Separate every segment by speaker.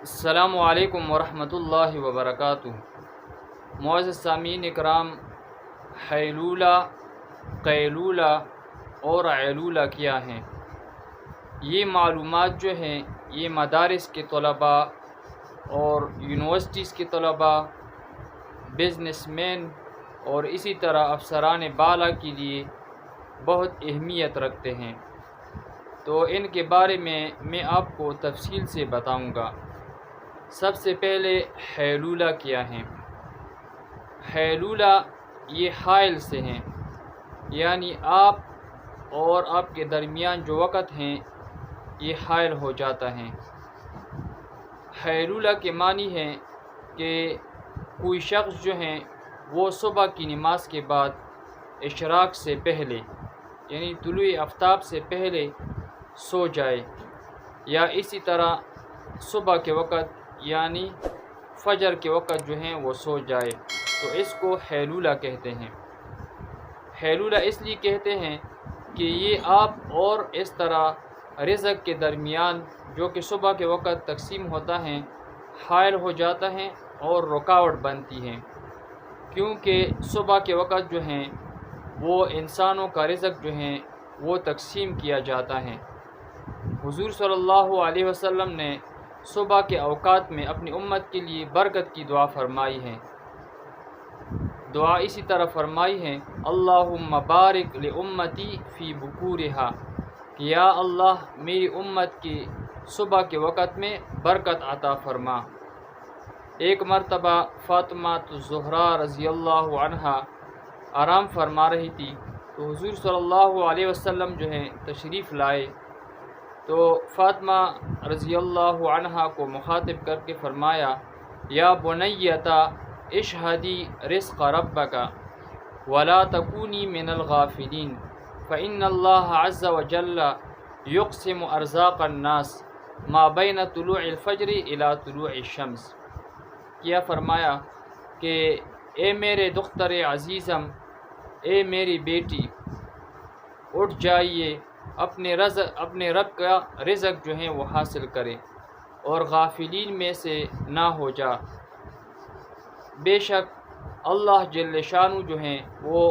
Speaker 1: السلام علیکم ورحمۃ اللہ وبرکاتہ۔ معزز سامعین اکرام، حیلولہ، قیلولہ اور عیلولہ کیا ہیں؟ یہ معلومات جو ہیں یہ مدارس کے طلباء اور یونیورسٹیز کے طلباء، بزنس مین اور اسی طرح افسران بالا کے لیے بہت اہمیت رکھتے ہیں، تو ان کے بارے میں آپ کو تفصیل سے بتاؤں گا۔ سب سے پہلے حیلولہ کیا ہیں؟ حیلولہ یہ حائل سے ہیں، یعنی آپ اور آپ کے درمیان جو وقت ہیں یہ حائل ہو جاتا ہے۔ حیلولہ کے معنی ہے کہ کوئی شخص جو ہیں وہ صبح کی نماز کے بعد اشراق سے پہلے یعنی طلوع آفتاب سے پہلے سو جائے، یا اسی طرح صبح کے وقت یعنی فجر کے وقت جو ہیں وہ سو جائے، تو اس کو حیلولہ کہتے ہیں۔ حیلولہ اس لیے کہتے ہیں کہ یہ آپ اور اس طرح رزق کے درمیان جو کہ صبح کے وقت تقسیم ہوتا ہے حائل ہو جاتا ہے اور رکاوٹ بنتی ہے، کیونکہ صبح کے وقت جو ہیں وہ انسانوں کا رزق جو ہیں وہ تقسیم کیا جاتا ہے۔ حضور صلی اللہ علیہ وسلم نے صبح کے اوقات میں اپنی امت کے لیے برکت کی دعا فرمائی ہے۔ دعا اسی طرح فرمائی ہے، اللہم بارک لامتی فی بکورہا، کہ یا اللہ میری امت کی صبح کے وقت میں برکت عطا فرما۔ ایک مرتبہ فاطمہ الزہرا رضی اللہ عنہا آرام فرما رہی تھی، تو حضور صلی اللہ علیہ وسلم جو ہیں تشریف لائے، تو فاطمہ رضی اللہ عنہا کو مخاطب کر کے فرمایا، یا بنیتا اشہدی رزق ربک ولا تکونی من الغافلین فإن اللہ عز وجل یقسم ارزاق الناس ما بین طلوع الفجر الى طلوع الشمس۔ کیا فرمایا کہ اے میرے دختر عزیزم، اے میری بیٹی، اٹھ جائیے، اپنے رب کا رزق جو ہیں وہ حاصل کرے اور غافلین میں سے نہ ہو جا۔ بے شک اللہ جل شانہ جو ہیں وہ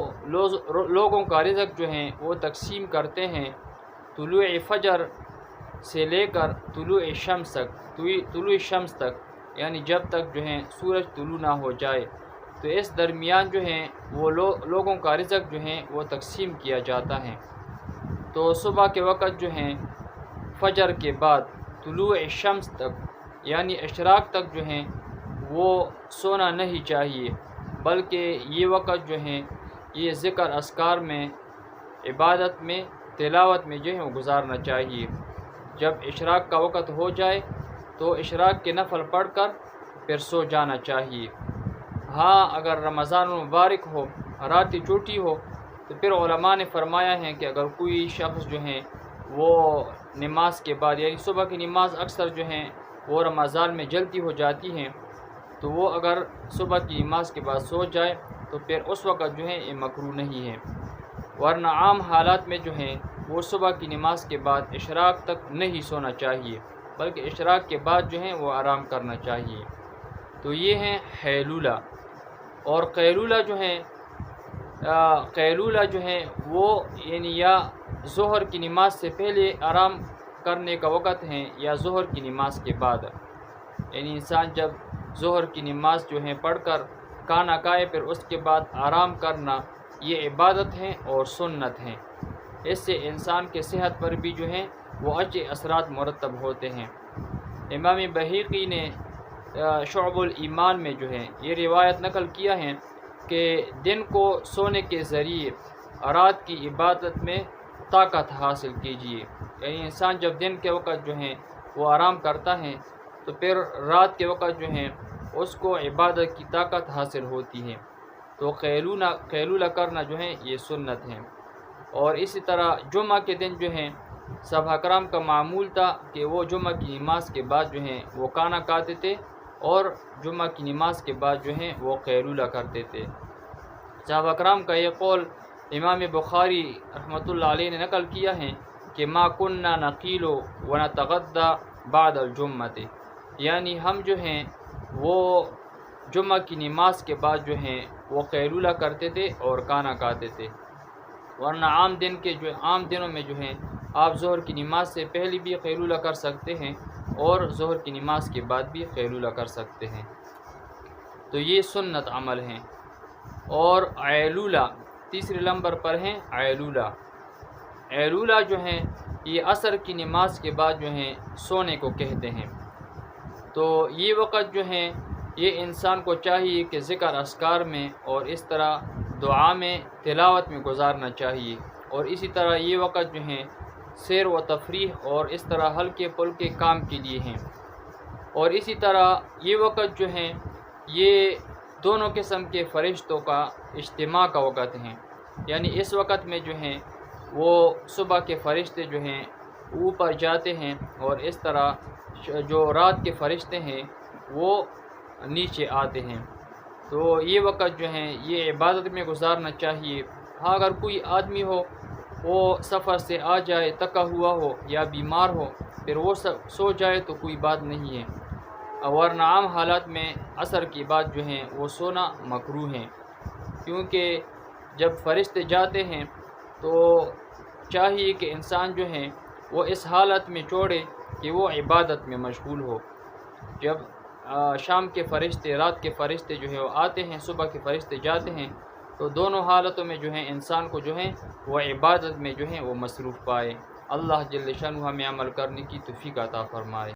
Speaker 1: لوگوں کا رزق جو ہیں وہ تقسیم کرتے ہیں طلوع فجر سے لے کر طلوع شمس تک، یعنی جب تک جو ہیں سورج طلوع نہ ہو جائے، تو اس درمیان جو ہیں وہ لوگوں کا رزق جو ہیں وہ تقسیم کیا جاتا ہے۔ تو صبح کے وقت جو ہیں فجر کے بعد طلوع شمس تک یعنی اشراق تک جو ہیں وہ سونا نہیں چاہیے، بلکہ یہ وقت جو ہیں یہ ذکر اذکار میں، عبادت میں، تلاوت میں جو ہے وہ گزارنا چاہیے۔ جب اشراق کا وقت ہو جائے تو اشراق کے نفل پڑھ کر پھر سو جانا چاہیے۔ ہاں اگر رمضان المبارک ہو، رات چوٹی ہو، تو پھر علماء نے فرمایا ہے کہ اگر کوئی شخص جو ہیں وہ نماز کے بعد یعنی صبح کی نماز اکثر جو ہیں وہ رمضان میں جلدی ہو جاتی ہیں، تو وہ اگر صبح کی نماز کے بعد سو جائے تو پھر اس وقت جو ہے یہ مکروہ نہیں ہے، ورنہ عام حالات میں جو ہیں وہ صبح کی نماز کے بعد اشراق تک نہیں سونا چاہیے، بلکہ اشراق کے بعد جو ہیں وہ آرام کرنا چاہیے۔ تو یہ ہیں حیلولہ۔ اور قیلولہ جو ہیں وہ یعنی یا ظہر کی نماز سے پہلے آرام کرنے کا وقت ہے یا ظہر کی نماز کے بعد، یعنی انسان جب ظہر کی نماز جو ہے پڑھ کر کھانا کھائے پھر اس کے بعد آرام کرنا، یہ عبادت ہے اور سنت ہے۔ اس سے انسان کے صحت پر بھی جو ہیں وہ اچھے اثرات مرتب ہوتے ہیں۔ امام بہقی نے شعب الایمان میں جو ہے یہ روایت نقل کیا ہے کہ دن کو سونے کے ذریعے رات کی عبادت میں طاقت حاصل کیجیے، یعنی انسان جب دن کے وقت جو ہیں وہ آرام کرتا ہے تو پھر رات کے وقت جو ہیں اس کو عبادت کی طاقت حاصل ہوتی ہے، تو قیلولہ کرنا جو ہے یہ سنت ہے۔ اور اسی طرح جمعہ کے دن جو ہیں صحابہ کرام کا معمول تھا کہ وہ جمعہ کی نماز کے بعد جو ہیں وہ کھانا کھاتے تھے اور جمعہ کی نماز کے بعد جو ہیں وہ قیلولہ کرتے تھے۔ صحابہ کرام کا یہ قول امام بخاری رحمۃ اللہ علیہ نے نقل کیا ہے کہ ما کننا نقیل ونتغدی بعد الجمعہ، یعنی ہم جو ہیں وہ جمعہ کی نماز کے بعد جو ہیں وہ قیلولہ کرتے تھے اور کھانا کھاتے تھے، ورنہ عام دنوں میں جو ہیں آپ ظہر کی نماز سے پہلے بھی قیلولہ کر سکتے ہیں اور ظہر کی نماز کے بعد بھی قیلولہ کر سکتے ہیں۔ تو یہ سنت عمل ہیں۔ اور عیلولہ تیسرے نمبر پر ہیں عیلولہ۔ عیلولہ جو ہیں یہ عصر کی نماز کے بعد جو ہیں سونے کو کہتے ہیں۔ تو یہ وقت جو ہیں یہ انسان کو چاہیے کہ ذکر اذکار میں اور اس طرح دعا میں تلاوت میں گزارنا چاہیے، اور اسی طرح یہ وقت جو ہیں سیر و تفریح اور اس طرح ہلکے پھلکے کام کے لیے ہیں۔ اور اسی طرح یہ وقت جو ہیں یہ دونوں قسم کے فرشتوں کا اجتماع کا وقت ہیں، یعنی اس وقت میں جو ہیں وہ صبح کے فرشتے جو ہیں اوپر جاتے ہیں اور اس طرح جو رات کے فرشتے ہیں وہ نیچے آتے ہیں۔ تو یہ وقت جو ہیں یہ عبادت میں گزارنا چاہیے۔ ہاں اگر کوئی آدمی ہو وہ سفر سے آ جائے، تھکا ہوا ہو یا بیمار ہو، پھر وہ سو جائے تو کوئی بات نہیں ہے، ورنہ عام حالات میں عصر کی بعد جو ہیں وہ سونا مکروہ ہے، کیونکہ جب فرشتے جاتے ہیں تو چاہیے کہ انسان جو ہیں وہ اس حالت میں چھوڑے کہ وہ عبادت میں مشغول ہو۔ جب شام کے فرشتے، رات کے فرشتے جو ہے وہ آتے ہیں، صبح کے فرشتے جاتے ہیں، تو دونوں حالتوں میں جو ہیں انسان کو جو ہے وہ عبادت میں جو ہے وہ مصروف پائے۔ اللہ جل شانہ ہمیں عمل کرنے کی توفیق عطا فرمائے۔